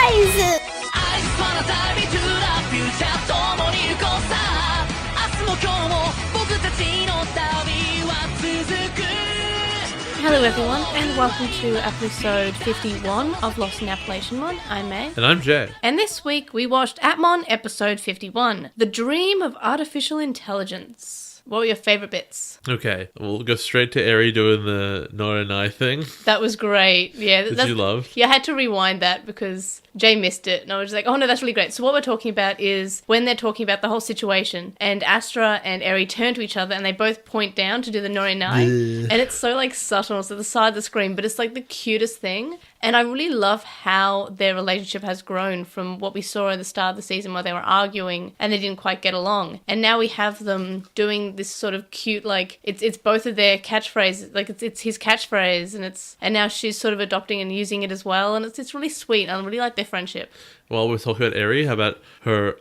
surprise! 'Hello everyone, and welcome to episode 51 of LostinTranslationmon. I'm May. And I'm Jay. And this week we watched Appmon episode 51, The Dream of Artificial Intelligence. What were your favourite bits? Okay, we'll go straight to Eri doing the Noranai thing. That was great. Yeah, Did you love? Yeah, I had to rewind that because Jay missed it. And I was just like, oh no, that's really great. So what we're talking about is when they're talking about the whole situation and Astra and Eri turn to each other and they both point down to do the Noranai. And it's so like subtle. It's at the side of the screen, but it's like the cutest thing. And I really love how their relationship has grown from what we saw at the start of the season where they were arguing and they didn't quite get along. And now we have them doing this sort of cute, like, it's both of their catchphrases, like it's his catchphrase and now she's sort of adopting and using it as well. And it's really sweet. I really like their friendship. While we're talking about Eri, how about her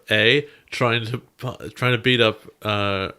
trying to beat up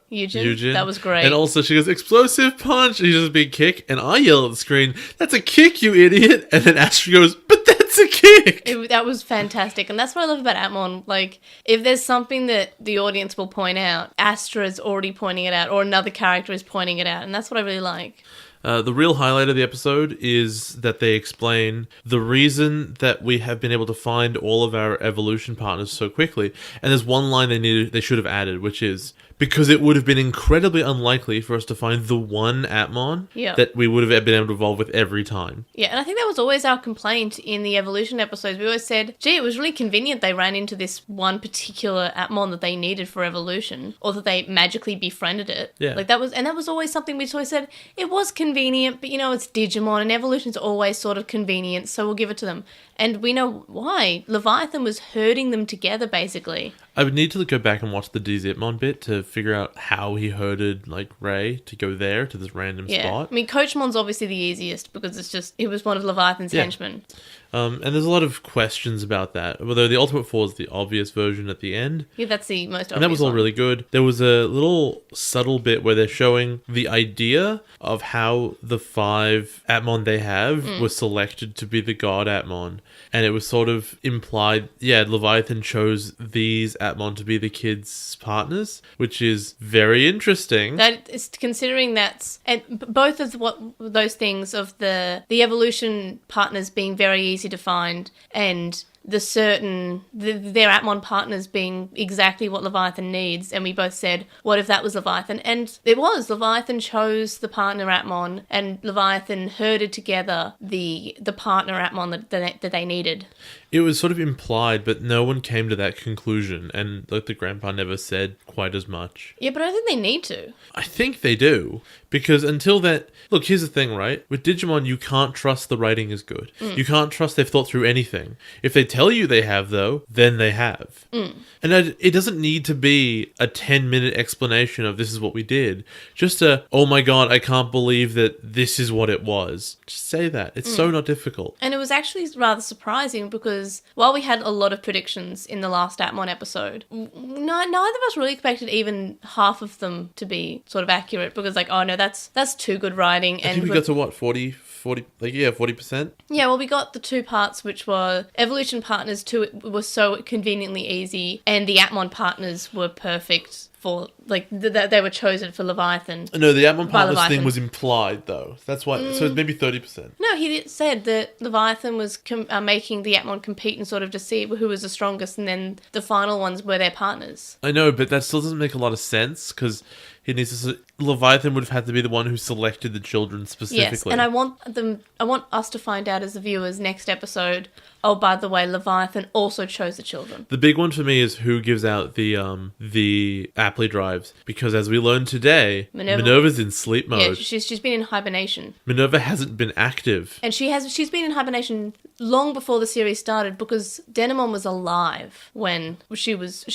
Eugene? That was great. And also she goes, explosive punch, and he does a big kick, and I yell at the screen, that's a kick, you idiot! And then Astra goes, but that's a kick! That was fantastic, and that's what I love about Appmon. Like, if there's something that the audience will point out, Astra is already pointing it out, or another character is pointing it out, and that's what I really like. The real highlight of the episode is that they explain the reason that we have been able to find all of our evolution partners so quickly. And there's one line they should have added, which is because it would have been incredibly unlikely for us to find the one Appmon that we would have been able to evolve with every time. Yeah, and I think that was always our complaint in the evolution episodes. We always said, gee, it was really convenient they ran into this one particular Appmon that they needed for evolution, or that they magically befriended it. Yeah. Like that was always something we always said, it was convenient, but you know, it's Digimon and evolution's always sort of convenient, so we'll give it to them. And we know why. Leviathan was herding them together, basically. I would need to go back and watch the Digimon bit to figure out how he herded, like, Ray to go there, to this random spot. I mean, Coachmon's obviously the easiest because he was one of Leviathan's henchmen. And there's a lot of questions about that. Although the Ultimate Four is the obvious version at the end. Yeah, that's the most obvious. And that was all one. really good. There was a little subtle bit where they're showing the idea of how the 5 Appmon they have were selected to be the God Appmon. And it was sort of implied, Leviathan chose these Appmon to be the kids' partners, which is very interesting. That is considering and both of those things of the evolution partners being very easy to find and their Appmon partners being exactly what Leviathan needs, and we both said, what if that was Leviathan? And it was. Leviathan chose the partner Appmon, and Leviathan herded together the partner Appmon that they needed. It was sort of implied, but no one came to that conclusion, and like the grandpa never said quite as much. Yeah, but I don't think they need to. I think they do, because until that... Look, here's the thing, right? With Digimon, you can't trust the writing is good. You can't trust they've thought through anything. If they tell you they have, though, then they have. And it doesn't need to be a 10-minute explanation of this is what we did. Just oh my god, I can't believe that this is what it was. Just say that. It's so not difficult. And it was actually rather surprising because while we had a lot of predictions in the last Appmon episode, neither of us really expected even half of them to be sort of accurate because like, oh no, that's too good writing. I think we got to what, 40%? Yeah, well, we got the 2 parts, which were evolution partners were so conveniently easy, and the Appmon partners were perfect for, like, they were chosen for Leviathan. No, the Appmon partners thing was implied, though. That's why, so it's maybe 30%. No, he said that Leviathan was making the Appmon compete and sort of to see who was the strongest, and then the final ones were their partners. I know, but that still doesn't make a lot of sense, because Leviathan would have had to be the one who selected the children specifically. Yes, and I want us to find out as the viewers next episode, oh, by the way, Leviathan also chose the children. The big one for me is who gives out the Appli drives, because as we learned today, Minerva's in sleep mode. Yeah, she's been in hibernation. Minerva hasn't been active. And she's been in hibernation long before the series started because Denimon was alive when she was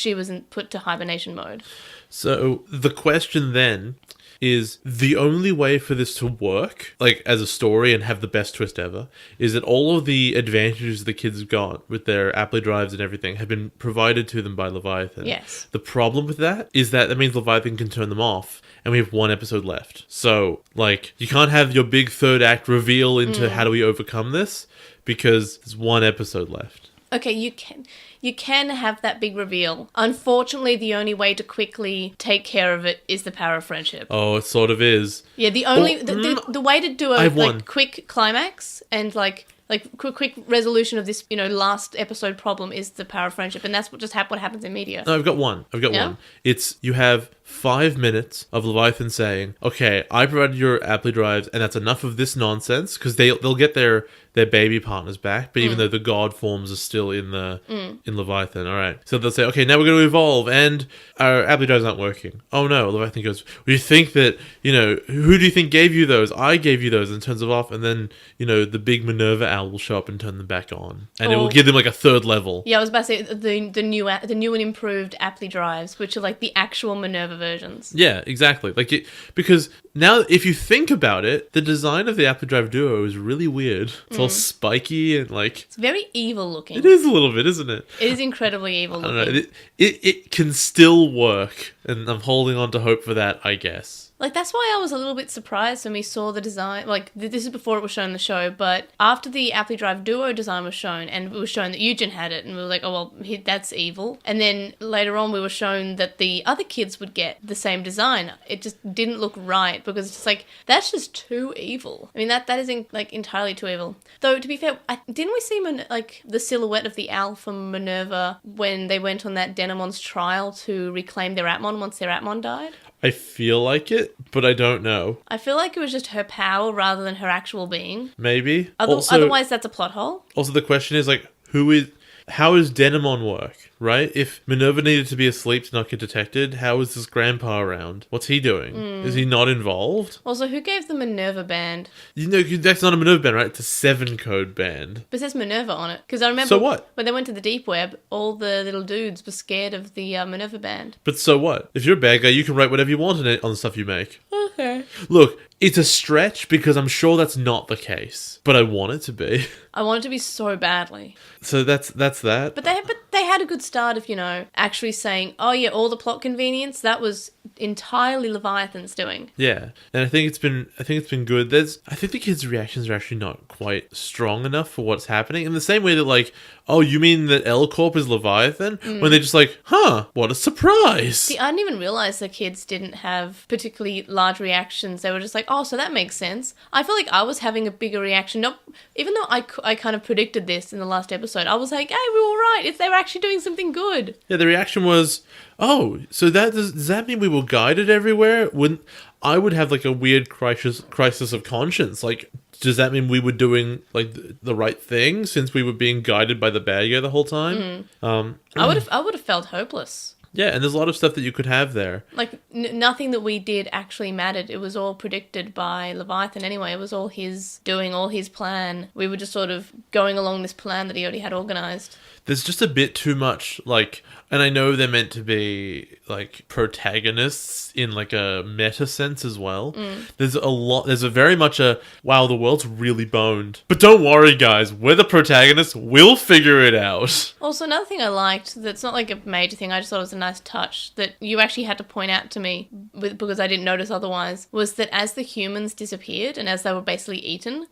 put to hibernation mode. So the question then is, the only way for this to work, like as a story and have the best twist ever, is that all of the advantages the kids have got with their Appli drives and everything have been provided to them by Leviathan. Yes. The problem with that is that means Leviathan can turn them off, and we have 1 episode left. So, like, you can't have your big third act reveal into how do we overcome this, because there's 1 episode left. Okay, you can have that big reveal. Unfortunately, the only way to quickly take care of it is the power of friendship. Oh, it sort of is. Yeah, the way to do a quick climax and like quick resolution of this, last episode problem is the power of friendship, and that's what happens in media. No, I've got one. It's you have 5 minutes of Leviathan saying, "Okay, I provided your Appli drives, and that's enough of this nonsense," because they'll get their baby partners back, but even though the god forms are still in in Leviathan, all right. So they'll say, "Okay, now we're going to evolve, and our Appli drives aren't working." Oh no, Leviathan goes, "Well, you think that who do you think gave you those? I gave you those," and turns them off, and then the big Minerva owl will show up and turn them back on, and it will give them like a third level. Yeah, I was about to say the new and improved Appli drives, which are like the actual Minerva versions. Yeah, exactly. Because now, if you think about it, the design of the Appli Drive Duo is really weird. It's all spiky and it's very evil looking. It is a little bit, isn't it? It is incredibly evil looking. I don't know. It can still work, and I'm holding on to hope for that, I guess. That's why I was a little bit surprised when we saw the design. This is before it was shown in the show, but after the Appli Drive Duo design was shown, and it was shown that Eugen had it, and we were like, oh, well, that's evil. And then later on, we were shown that the other kids would get the same design. It just didn't look right, because it's just that's just too evil. I mean, that is entirely too evil. Though, to be fair, didn't we see the silhouette of the owl from Minerva when they went on that Denemon's trial to reclaim their Appmon once their Appmon died? I feel like it, but I don't know. I feel like it was just her power rather than her actual being. Maybe. Otherwise, that's a plot hole. Also, the question is, how does Denemon work, right? If Minerva needed to be asleep to not get detected, how is this grandpa around? What's he doing? Is he not involved? Also, who gave the Minerva band? That's not a Minerva band, right? It's a 7-code band. But it says Minerva on it. Because I remember so what? When they went to the deep web, all the little dudes were scared of the Minerva band. But so what? If you're a bad guy, you can write whatever you want on the stuff you make. Okay. Look, it's a stretch because I'm sure that's not the case, but I want it to be. I want it to be so badly. So that's that. But they had a good start of, actually saying, oh yeah, all the plot convenience, that was entirely Leviathan's doing. Yeah. And I think it's been good. I think the kids' reactions are actually not quite strong enough for what's happening. In the same way that oh, you mean that L Corp is Leviathan? When they're just huh, what a surprise. See, I didn't even realize the kids didn't have particularly large reactions. They were just like, oh, so that makes sense. I feel like I was having a bigger reaction. Even though I kind of predicted this in the last episode, I was like, hey, we were all right. If they were actually doing something good. Yeah, the reaction was, oh, so does that mean we were guided everywhere? I would have a weird crisis of conscience. Does that mean we were doing the right thing since we were being guided by the bad guy the whole time? I would have felt hopeless. Yeah, and there's a lot of stuff that you could have there. Nothing that we did actually mattered. It was all predicted by Leviathan anyway. It was all his doing, all his plan. We were just sort of going along this plan that he already had organised. There's just a bit too much, and I know they're meant to be, protagonists in, a meta sense as well. There's a very much wow, the world's really boned. But don't worry, guys, we're the protagonists. We'll figure it out. Also, another thing I liked, that's not a major thing, I just thought it was a nice touch, that you actually had to point out to me, because I didn't notice otherwise, was that as the humans disappeared, and as they were basically eaten,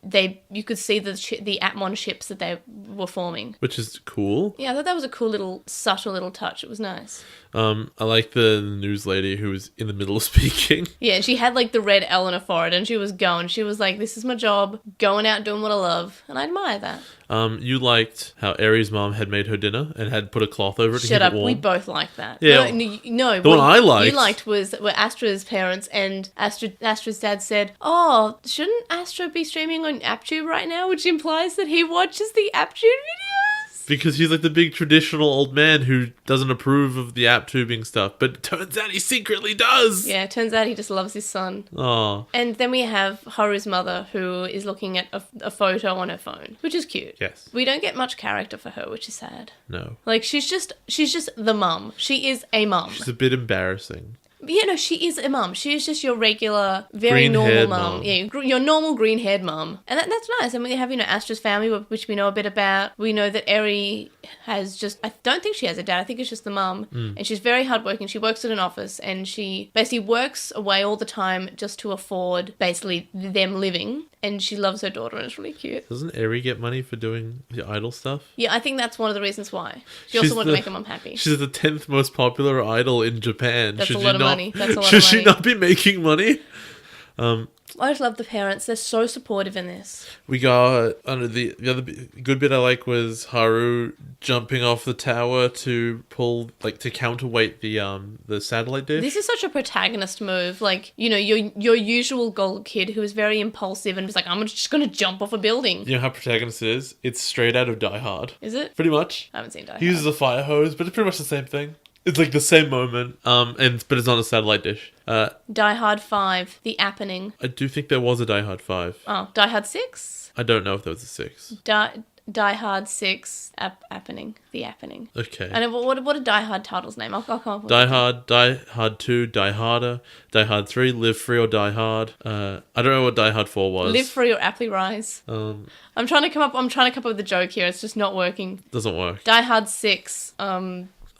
you could see the Appmon ships that they were forming. Which is cool. Yeah, I thought that was a cool subtle little touch. It was nice. I like the news lady who was in the middle of speaking. Yeah, and she had the red L on her forehead, and she was going. She was like, this is my job, going out doing what I love, and I admire that. You liked how Aries' mom had made her dinner and had put a cloth over it to keep it warm. We both liked that. Yeah. No, the one I liked. You liked were Astra's parents, and Astra's dad said, oh, shouldn't Astra be streaming on AppTube right now? Which implies that he watches the AppTube videos. Because he's the big traditional old man who doesn't approve of the app tubing stuff, but it turns out he secretly does. Yeah, it turns out he just loves his son. Oh. And then we have Haru's mother, who is looking at a photo on her phone, which is cute. Yes. We don't get much character for her, which is sad. No. She's just the mum. She is a mum. She's a bit embarrassing. Yeah, no, she is a mum. She is just your regular, very normal Green-haired mum. mum. Yeah, your normal green-haired mum. And that's nice. And we have, Astra's family, which we know a bit about. We know that Eri has just... I don't think she has a dad. I think it's just the mum. And she's very hardworking. She works at an office and she basically works away all the time just to afford basically them living. And she loves her daughter and it's really cute. Doesn't Eri get money for doing the idol stuff? Yeah, I think that's one of the reasons why. She also wanted to make her mum happy. She's the 10th most popular idol in Japan. That's a lot of money. That's a lot of money. Should she not be making money? I just love the parents. They're so supportive in this. We got the other good bit I like was Haru jumping off the tower to pull to counterweight the satellite dish. This is such a protagonist move. Like, your usual gold kid who is very impulsive and is like, I'm just going to jump off a building. You know how protagonist it is? It's straight out of Die Hard. Is it? Pretty much. I haven't seen Die Hard. He uses a fire hose, but it's pretty much the same thing. It's like the same moment, but it's on a satellite dish. Die Hard 5, The Appning. I do think there was a Die Hard 5. Oh, Die Hard 6? I don't know if there was a 6. Die Hard 6, Appning. The Appning. Okay. And what are Die Hard titles name? I'll come up with Die Hard 2, Die Harder, Die Hard 3, Live Free or Die Hard. I don't know what Die Hard 4 was. Live Free or Aptly Rise. I'm trying to come up with a joke here. It's just not working. Doesn't work. Die Hard 6,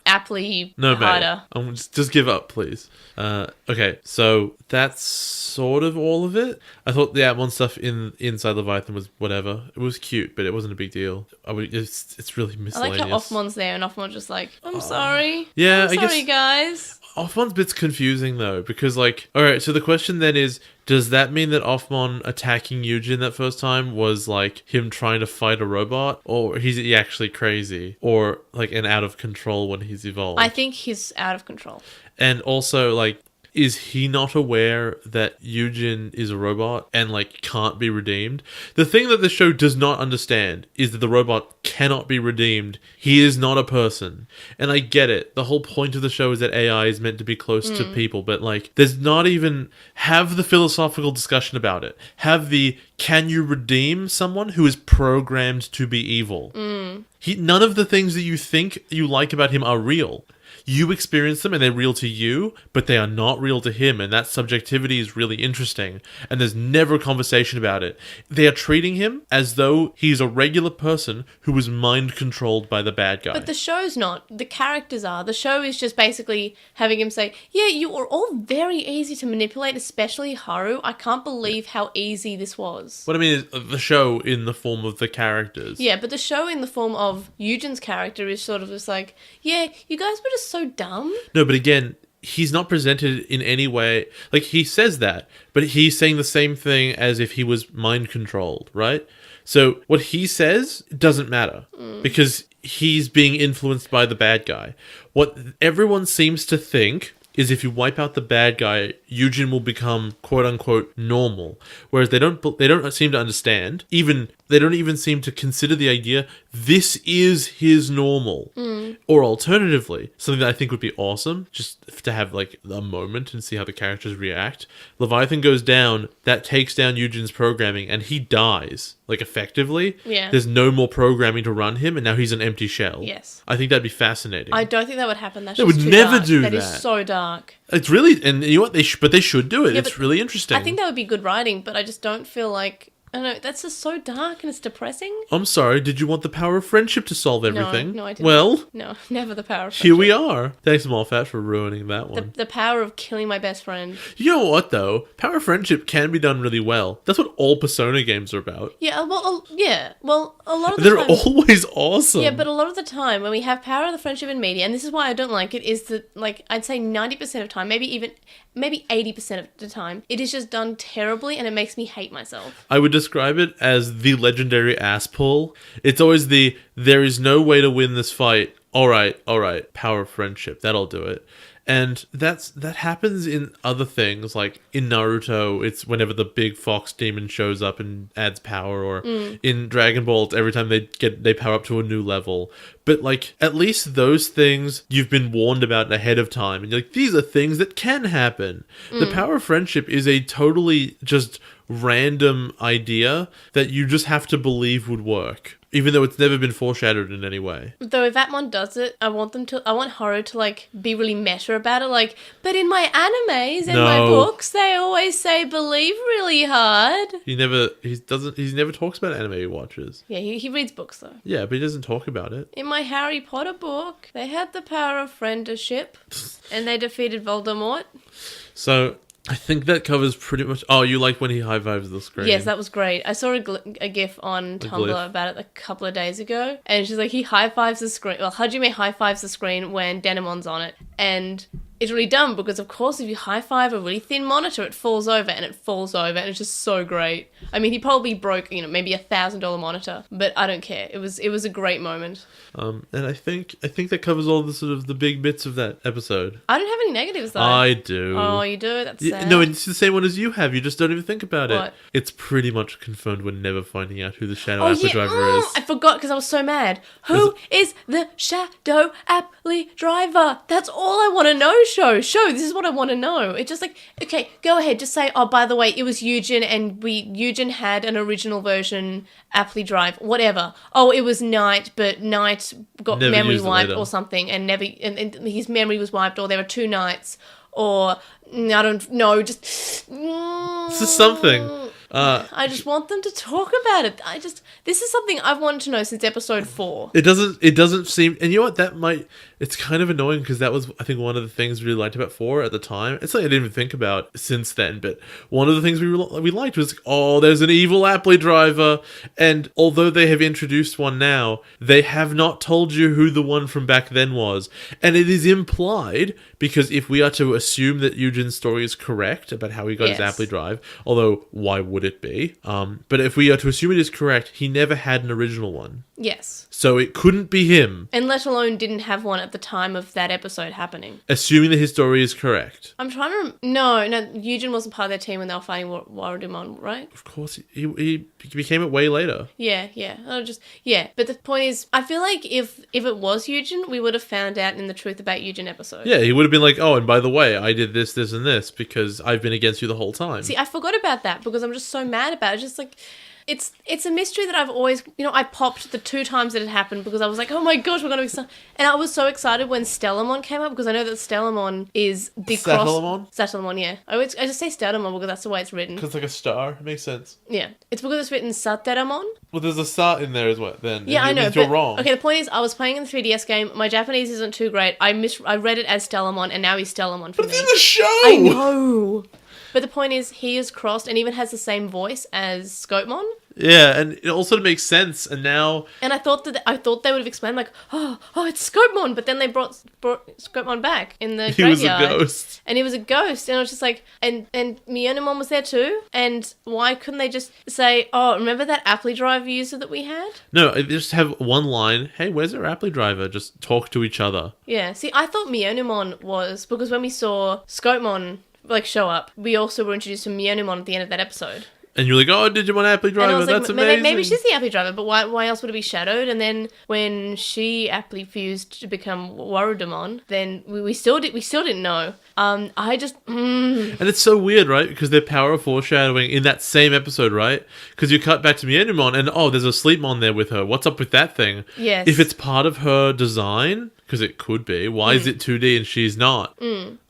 Aptly No, Harder. mate. Just give up, please. Okay, so that's sort of all of it. I thought the Appmon stuff inside Leviathan was whatever. It was cute, but it wasn't a big deal. It's really I miscellaneous. like how Offmon's there and Offmon's just like, I'm sorry. Yeah, I'm sorry, guys. Offmon's bit's confusing though, because alright, so the question then is, does that mean that Offmon attacking Yujin that first time was him trying to fight a robot? Or is he actually crazy? Or and out of control when he's evolved? I think he's out of control. And also is he not aware that Yujin is a robot and can't be redeemed? The thing that the show does not understand is that the robot cannot be redeemed. He is not a person. And I get it. The whole point of the show is that AI is meant to be close to people, but there's not even have the philosophical discussion about it. Have the can you redeem someone who is programmed to be evil? None of the things that you think you like about him are real. You experience them and they're real to you, but they are not real to him, and that subjectivity is really interesting, and there's never a conversation about it. They are treating him as though he's a regular person who was mind-controlled by the bad guy. But the show's not. The characters are. The show is just basically having him say, yeah, you are all very easy to manipulate, especially Haru. I can't believe how easy this was. What I mean is the show in the form of the characters. Yeah, but the show in the form of Yujin's character is sort of just like, yeah, you guys were just so dumb. No, but again, he's not presented in any way. He says that, but he's saying the same thing as if he was mind controlled, right? So what he says doesn't matter because he's being influenced by the bad guy. What everyone seems to think is if you wipe out the bad guy, Yujin will become quote unquote normal. Whereas they don't seem to understand. They don't even seem to consider the idea this is his normal. Or alternatively, something that I think would be awesome, just to have a moment and see how the characters react. Leviathan goes down, that takes down Yujin's programming, and he dies. Effectively. Yeah. There's no more programming to run him, and now he's an empty shell. Yes. I think that'd be fascinating. I don't think that would happen. That's They just would too never dark. do That that. is so dark. It's really, and you know what? But they should do it. Yeah, It's but really interesting. I think that would be good writing, but I just don't feel like... I don't know, that's just so dark and it's depressing. I'm sorry, did you want the power of friendship to solve everything? No, I didn't. Well, No, never the power of here friendship. we are. Thanks, Malfat, for ruining that one. The power of killing my best friend. You know what, though? Power of friendship can be done really well. That's what all Persona games are about. Yeah, well, a lot of the They're time... always awesome. Yeah, but a lot of the time when we have power of the friendship in media, and this is why I don't like it, is that, I'd say 90% of time, maybe 80% of the time, it is just done terribly and it makes me hate myself. I would describe it as the legendary ass pull. It's always there is no way to win this fight. All right, power of friendship. That'll do it. And that happens in other things, like in Naruto, it's whenever the big fox demon shows up and adds power, or in Dragon Ball, it's every time they power up to a new level. But at least those things you've been warned about ahead of time, and you're these are things that can happen. The power of friendship is a totally just random idea that you just have to believe would work, even though it's never been foreshadowed in any way. Though if Appmon does it, I want Haru to like be really meta about it, like, but in my animes and my books, they always say believe really hard. He never talks about anime he watches. Yeah, he reads books though. Yeah, but he doesn't talk about it. In my Harry Potter book, they had the power of friendship, and they defeated Voldemort. So I think that covers pretty much... Oh, you like when he high-fives the screen? Yes, that was great. I saw a GIF on Tumblr about it a couple of days ago, and she's like, he high-fives the screen... Well, Hajime high-fives the screen when Denemon's on it, and it's really dumb because, of course, if you high-five a really thin monitor, it falls over, and it's just so great. I mean, he probably broke, maybe $1,000 monitor, but I don't care. It was a great moment. And I think that covers all the sort of the big bits of that episode. I don't have any negatives, though. I do. Oh, you do? That's sad. No, it's the same one as you have. You just don't even think about What? it. It's pretty much confirmed we're never finding out who the Shadow Appli Driver is. I forgot because I was so mad. Who is the Shadow Appli Driver? That's all I want to know, Show, this is what I want to know. It's just like, okay, go ahead, just say, oh, by the way, it was Eugen, and Eugen had an original version Appli Drive, whatever. Oh, it was Knight, but Knight got Never memory used it wiped later. or something, and his memory was wiped, or there were two Knights, or I don't know, just This is something. I just want them to talk about it. This is something I've wanted to know since episode 4. It doesn't seem, and you know what, it's kind of annoying because that was, I think, one of the things we really liked about 4 at the time. It's something I didn't even think about since then, but one of the things we liked was, oh, there's an evil Appli Driver, and although they have introduced one now, they have not told you who the one from back then was, and it is implied, because if we are to assume that Eugen's story is correct about how he got his Appli Drive, although why would it be? But if we are to assume it is correct, he never had an original one. Yes. So it couldn't be him. And let alone didn't have one at the time of that episode happening. Assuming that his story is correct. I'm trying to... No, Eugen wasn't part of their team when they were fighting Waradumon, right? Of course, he became it way later. Yeah. But the point is, I feel like if it was Eugen, we would have found out in the Truth About Eugen episode. Yeah, he would have been like, oh, and by the way, I did this, this, and this because I've been against you the whole time. See, I forgot about that because I'm just so mad about it. It's just like... It's a mystery that I've always... I popped the 2 times that it happened because I was like, oh my gosh, we're going to be excited. And I was so excited when Stellamon came up because I know that Stellamon is the Satellamon? Satellamon, yeah. I just say Stellamon because that's the way it's written. Because like a star. It makes sense. Yeah. It's because it's written Sateramon. Well, there's a star in there as well, then. Yeah, I know. You're wrong. Okay, the point is, I was playing in the 3DS game. My Japanese isn't too great. I read it as Stellamon, and now he's Stellamon for But me. it's in the show! I know! But the point is, he is crossed and even has the same voice as Scopemon. Yeah, and it also makes sense, and now... And I thought they would have explained, like, oh, it's Scopemon, but then they brought Scopemon back in the He was a graveyard. ghost. And he was a ghost, and I was just like, and Mionamon was there too, and why couldn't they just say, oh, remember that Appli Drive user that we had? No, they just have one line, hey, where's our Appli Driver? Just talk to each other. Yeah, see, I thought Mionamon was, because when we saw Scopemon, show up, we also were introduced to Mionamon at the end of that episode. And you're like, oh, Digimon Appli Driver, like, that's amazing. Maybe she's the Appli Driver, but why else would it be shadowed? And then when she Appli fused to become Warudamon, then we still didn't know. And it's so weird, right? Because their power of foreshadowing in that same episode, right? Because you cut back to Mionamon and, oh, there's a Sleepmon there with her. What's up with that thing? Yes. If it's part of her design, because it could be, why is it 2D and she's not?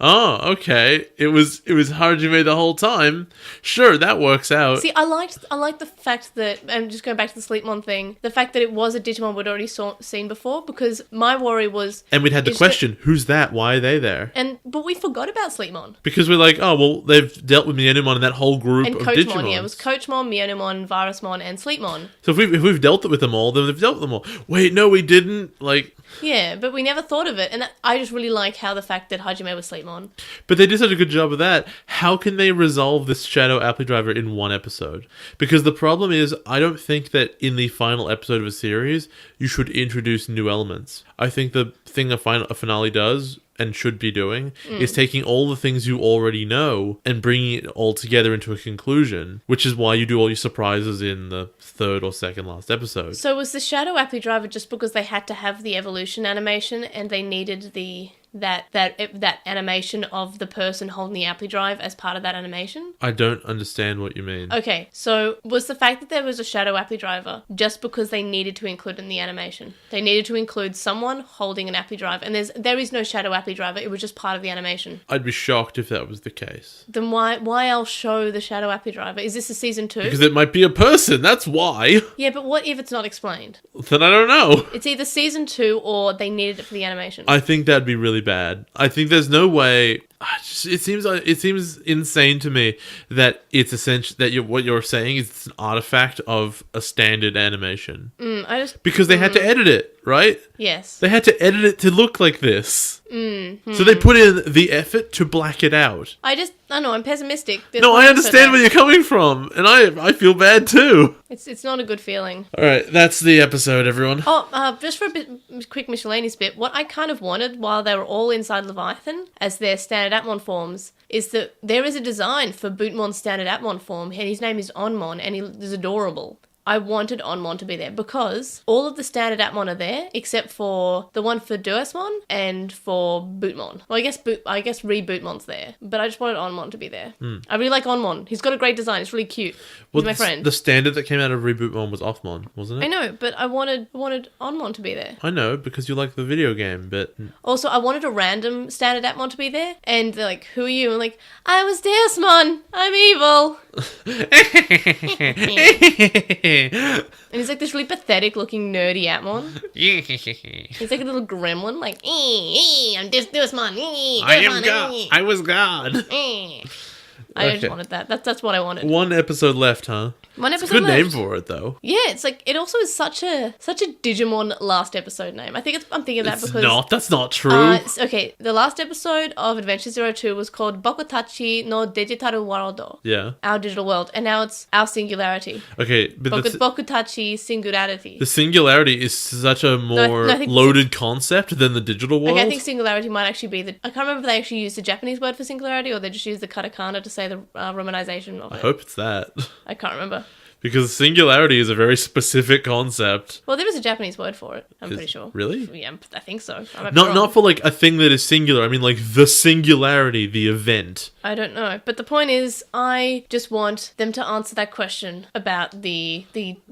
Oh, okay. It was Hajime the whole time. Sure, that works out. See, I liked the fact that, and just going back to the Sleepmon thing, the fact that it was a Digimon we'd already seen before, because my worry was... And we'd had the question, who's that? Why are they there? But we forgot about Sleepmon. Because we're like, oh, well, they've dealt with Mionamon and that whole group and of Coachmon, Digimon. yeah. It was Coachmon, Mionamon, Virusmon, and Sleepmon. So if we've dealt with them all, then they've dealt with them all. Wait, no, we didn't. Like... Yeah, but we never thought of it. And I just really like how the fact that Hajime was Sleepmon. But they did such a good job of that. How can they resolve this Shadow Appli Driver in one episode? Because the problem is, I don't think that in the final episode of a series, you should introduce new elements. I think the thing a finale does, and should be doing, is taking all the things you already know and bringing it all together into a conclusion, which is why you do all your surprises in the 3rd or 2nd last episode. So was the Shadow Appli Driver just because they had to have the evolution animation and they needed the that animation of the person holding the Appli drive as part of that animation? I don't understand what you mean. Okay, so was the fact that there was a shadow Appli driver just because they needed to include it in the animation? They needed to include someone holding an Appli drive, and there is no shadow Appli driver. It was just part of the animation. I'd be shocked if that was the case. Then why else show the shadow Appli driver? Is this a season 2? Because it might be a person. That's why. Yeah, but what if it's not explained? Then I don't know. It's either season 2 or they needed it for the animation. I think that'd be really bad. I think there's no way. It seems insane to me that it's essential that what you're saying is an artifact of a standard animation. Because they had to edit it, right? Yes. They had to edit it to look like this. So they put in the effort to black it out. I don't know, I'm pessimistic. No, I understand where you're coming from, and I feel bad too. It's not a good feeling. All right, that's the episode, everyone. Oh, just for a quick miscellaneous bit, what I kind of wanted while they were all inside Leviathan as their standard Appmon forms is that there is a design for Bootmon's standard Appmon form, and his name is Onmon, and he is adorable. I wanted Onmon to be there because all of the standard Appmon are there except for the one for Duasmon and for Bootmon. Well, I guess Rebootmon's there, but I just wanted Onmon to be there. I really like Onmon. He's got a great design. It's really cute. He's my friend. The standard that came out of Rebootmon was Offmon, wasn't it? I know, but I wanted Onmon to be there. I know, because you like the video game, but... Also, I wanted a random standard Appmon to be there, and they're like, who are you? I'm like, I was Duasmon. I'm evil. And he's like this really pathetic looking nerdy Appmon. He's like a little gremlin, like, I'm Duasmon. I was God. I just wanted that. That's what I wanted. One episode left, huh? One episode Good left. name for it, though. Yeah, it's like it also is such a Digimon last episode name. I'm thinking that because that's not true. Okay, the last episode of Adventure 02 was called Bokutachi no Digitaru World. Yeah. Our digital world, and now it's our singularity. Okay, but Bokutachi singularity. The singularity is such a more loaded concept than the digital world. Okay, I think singularity might actually be I can't remember if they actually used the Japanese word for singularity or they just used the katakana to say the romanization of it. I hope it's that. I can't remember. Because singularity is a very specific concept. Well, there is a Japanese word for it, I'm pretty sure. Really? Yeah, I think so. Not for like a thing that is singular. I mean like the singularity, the event. I don't know. But the point is, I just want them to answer that question about the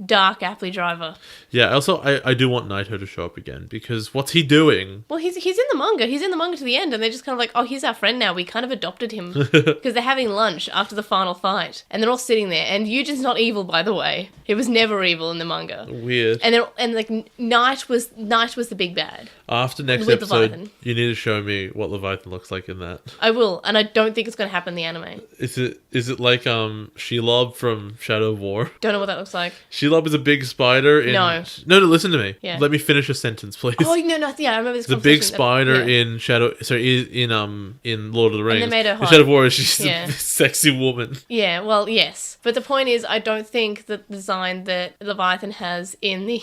dark Appli driver. Yeah, also, I do want Naito to show up again, because what's he doing? Well, he's in the manga. He's in the manga to the end, and they're just kind of like, oh, he's our friend now. We kind of adopted him. Because they're having lunch after the final fight, and they're all sitting there, and Eugen's not evil, by the way. He was never evil in the manga. Weird. And like, Knight was the big bad. After next with episode, Leviathan. You need to show me what Leviathan looks like in that. I will, and I don't think it's going to happen in the anime. Is it like Shelob from Shadow of War? Don't know what that looks like. Shelob is a big spider in... No, listen to me. Yeah. Let me finish a sentence, please. Oh, no, yeah, I remember this. The big spider in Lord of the Rings. And they made her hot. In Shadow of War, she's a sexy woman. Yeah, well, yes. But the point is, I don't think that the design that Leviathan has in the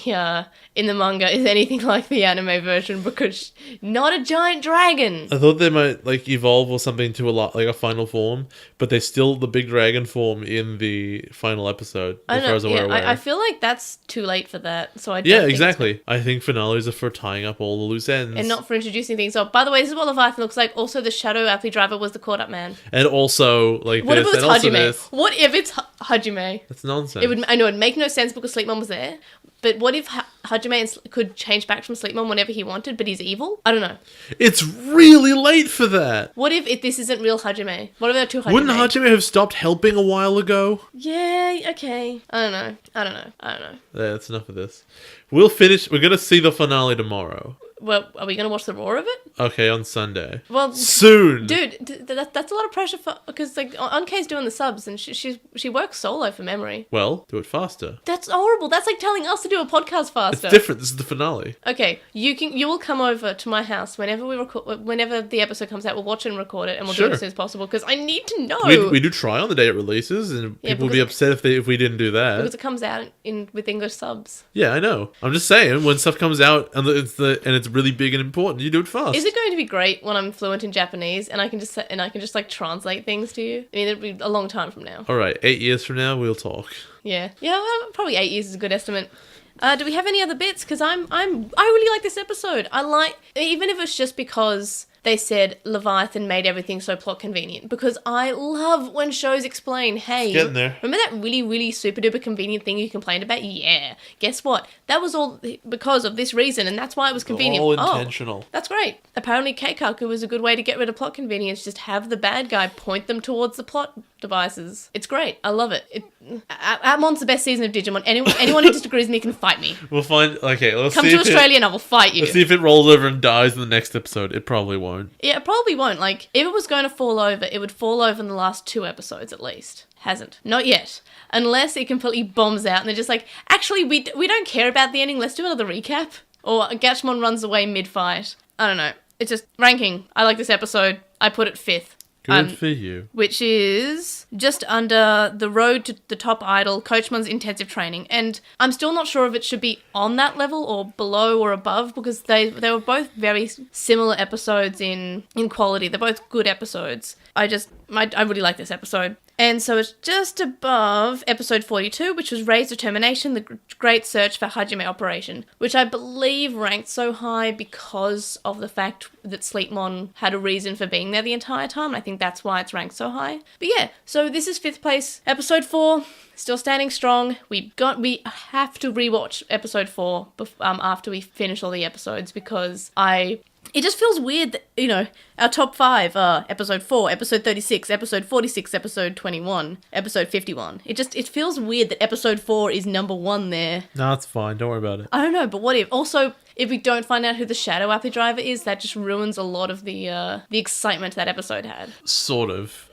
manga is anything like the anime version, because not a giant dragon. I thought they might like evolve or something to a final form, but they're still the big dragon form in the final episode. As far as I'm aware. I feel like that's too late for that. So I don't yeah, think exactly. I think finales are for tying up all the loose ends and not for introducing things. So, by the way, this is what Leviathan looks like. Also, the shadow Appli driver was the caught up man. And also, like, what this, if it was and also Hajime? this. What if it's Hajime? That's nonsense. I know it'd make no sense because Sleepmon was there. But what if Hajime could change back from Sleepmon whenever he wanted, but he's evil? I don't know. It's really late for that. What if this isn't real Hajime? What if there are two Hajime? Wouldn't Hajime have stopped helping a while ago? Yeah, okay. I don't know. Yeah, that's enough of this. We're going to see the finale tomorrow. Well, are we going to watch the roar of it? Okay, on Sunday. Well, soon. Dude, that's a lot of pressure because like Ankei's doing the subs and she works solo for memory. Well, do it faster. That's horrible. That's like telling us to do a podcast faster. It's different. This is the finale. Okay, you will come over to my house whenever the episode comes out. We'll watch it and record it, and we'll do it as soon as possible because I need to know. We do try on the day it releases, and people will be upset if we didn't do that because it comes out with English subs. Yeah, I know. I'm just saying when stuff comes out and it's really big and important, you do it fast. Is it going to be great when I'm fluent in Japanese and I can just like translate things to you? I mean, it'll be a long time from now. All right, 8 years from now we'll talk. Yeah. Well, probably 8 years is a good estimate. Do we have any other bits? Because I really like this episode. I like, even if it's just because they said Leviathan made everything so plot convenient, because I love when shows explain, hey, Getting there. remember that really, really super duper convenient thing you complained about? Yeah. Guess what? That was all because of this reason, and that's why it was convenient. All intentional. That's great. Apparently Keikaku was a good way to get rid of plot convenience. Just have the bad guy point them towards the plot devices. It's great. I love it. Appmon's the best season of Digimon. Anyone who disagrees with me can fight me. We'll find... Okay, let's Come see to if Australia and I will fight you. Let's see if it rolls over and dies in the next episode. It probably won't. Yeah, it probably won't. Like, if it was going to fall over, it would fall over in the last 2 episodes at least. Hasn't. Not yet. Unless it completely bombs out and they're just like, actually, we don't care about the ending. Let's do another recap. Or Gatchmon runs away mid-fight. I don't know. It's just ranking. I like this episode. I put it 5th. Good for you. Which is just under the road to the top idol, Coachmon's intensive training. And I'm still not sure if it should be on that level or below or above, because they were both very similar episodes in quality. They're both good episodes. I really like this episode. And so it's just above episode 42, which was Ray's Determination, the Great Search for Hajime Operation, which I believe ranked so high because of the fact that Sleepmon had a reason for being there the entire time. And I think that's why it's ranked so high. But yeah, so this is 5th place. Episode 4, still standing strong. We have to rewatch episode 4 after we finish all the episodes, because it just feels weird that, our top 5 are episode 4, episode 36, episode 46, episode 21, episode 51. It feels weird that episode 4 is number 1 there. No, it's fine. Don't worry about it. I don't know, but what if? Also, if we don't find out who the Shadow Appy driver is, that just ruins a lot of the excitement that episode had. Sort of.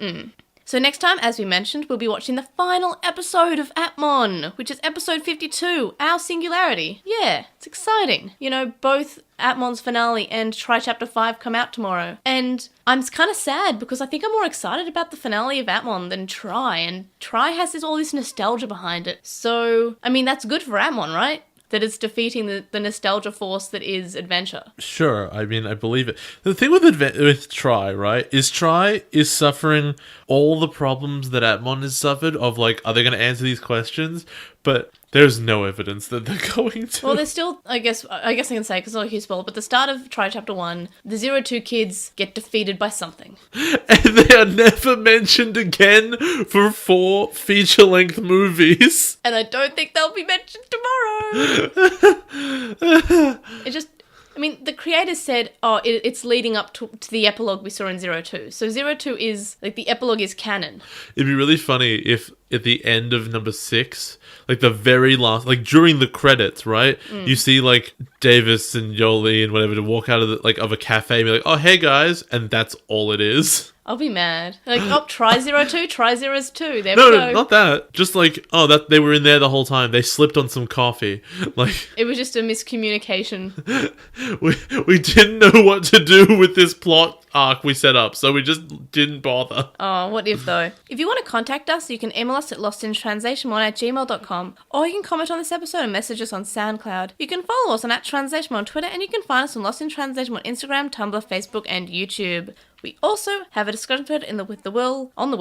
So next time, as we mentioned, we'll be watching the final episode of Appmon, which is episode 52, Our Singularity. Yeah, it's exciting. Both Appmon's finale and Try Chapter 5 come out tomorrow. And I'm kind of sad because I think I'm more excited about the finale of Appmon than Try. And Try has all this nostalgia behind it. So, that's good for Appmon, right? That it's defeating the nostalgia force that is adventure. Sure, I believe it. The thing with Try, right, is Try is suffering all the problems that Appmon has suffered of, like, are they going to answer these questions? But there's no evidence that they're going to. Well, there's still, I guess I can say, because it's not a huge spoiler, but the start of Try Chapter 1, the 02 kids get defeated by something. And they are never mentioned again for 4 feature-length movies. And I don't think they'll be mentioned tomorrow. The creators said, it's leading up to the epilogue we saw in 02. So 02 is, the epilogue is canon. It'd be really funny if at the end of number 6, the very last, during the credits, right? You see, Davis and Yoli and whatever to walk out of of a cafe and be like, oh, hey guys, and that's all it is. I'll be mad. Try 02, try 02. There we go. No, not that. Just that they were in there the whole time. They slipped on some coffee. It was just a miscommunication. we didn't know what to do with this plot arc we set up, so we just didn't bother. Oh, what if though? If you want to contact us, you can email us at LostinTranslationmon@gmail.com, or you can comment on this episode and message us on SoundCloud. You can follow us on @TranslationMon on Twitter, and you can find us on Lost in Translation on Instagram, Tumblr, Facebook, and YouTube. We also have a discussion thread on the With the Will, and a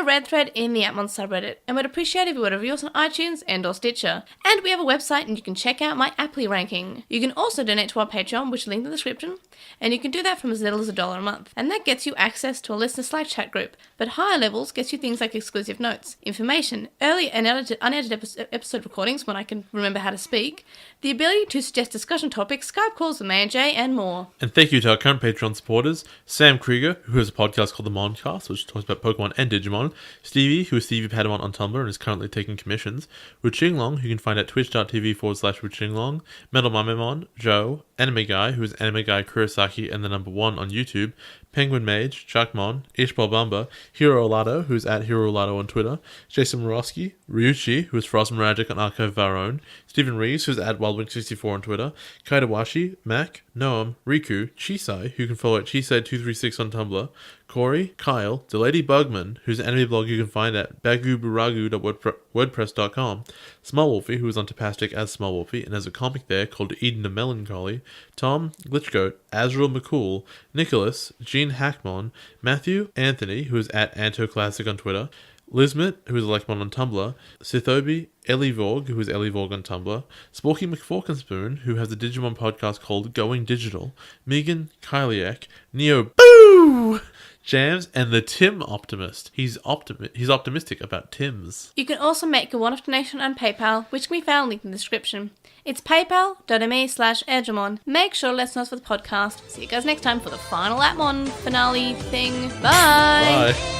rant thread in the Appmon subreddit. And we'd appreciate if you would review us on iTunes and or Stitcher. And we have a website, and you can check out my Apply ranking. You can also donate to our Patreon, which is linked in the description, and you can do that from as little as $1 a month. And that gets you access to a listener Slack chat group, but higher levels gets you things like exclusive notes, information, early and unedited episode recordings when I can remember how to speak, the ability to suggest discussion topics, Skype calls with May and Jay, and more. And thank you to our current Patreon supporters, Sam Krieger, who has a podcast called The Moncast, which talks about Pokemon and Digimon, Stevie, who is Stevie Padamon on Tumblr and is currently taking commissions, Wuchinglong, who you can find at twitch.tv/Wuchinglong, Metal Mamemon, Joe, Anime Guy, who is Anime Guy Kurosaki and the number 1 on YouTube, Penguin Mage, Chuckmon, Ishbal Bamba, Hiro Olato, who's at Hiro Olato on Twitter, Jason Morosky, Ryuchi, who is Frost Magic on Archive of Our Own, Stephen Reeves, who's at WildWing64 on Twitter, Kaidawashi, Mac, Noam, Riku, Chisai, who you can follow at Chisai236 on Tumblr, Corey, Kyle, Delady Bugman, whose anime blog you can find at baguburagu.wordpress.com, Smallwolfie, who is on Tapastic as Smallwolfie and has a comic there called Eden of Melancholy, Tom, Glitchgoat, Azrael McCool, Nicholas, Gene Hackmon, Matthew, Anthony, who is at AntoClassic on Twitter, Lismet, who is Elecmon on Tumblr, Sithobi, Ellie Vorg, who is Ellie Vorg on Tumblr, Sporky McForkenspoon, who has a Digimon podcast called Going Digital, Megan Kyliak, Neo Boo, Jams, and the Tim Optimist. He's optimistic about Tims. You can also make a one-off donation on PayPal, which can be found linked in the description. It's paypal.me/Edgemon. Make sure to let us know for the podcast. See you guys next time for the final Appmon finale thing. Bye! Bye.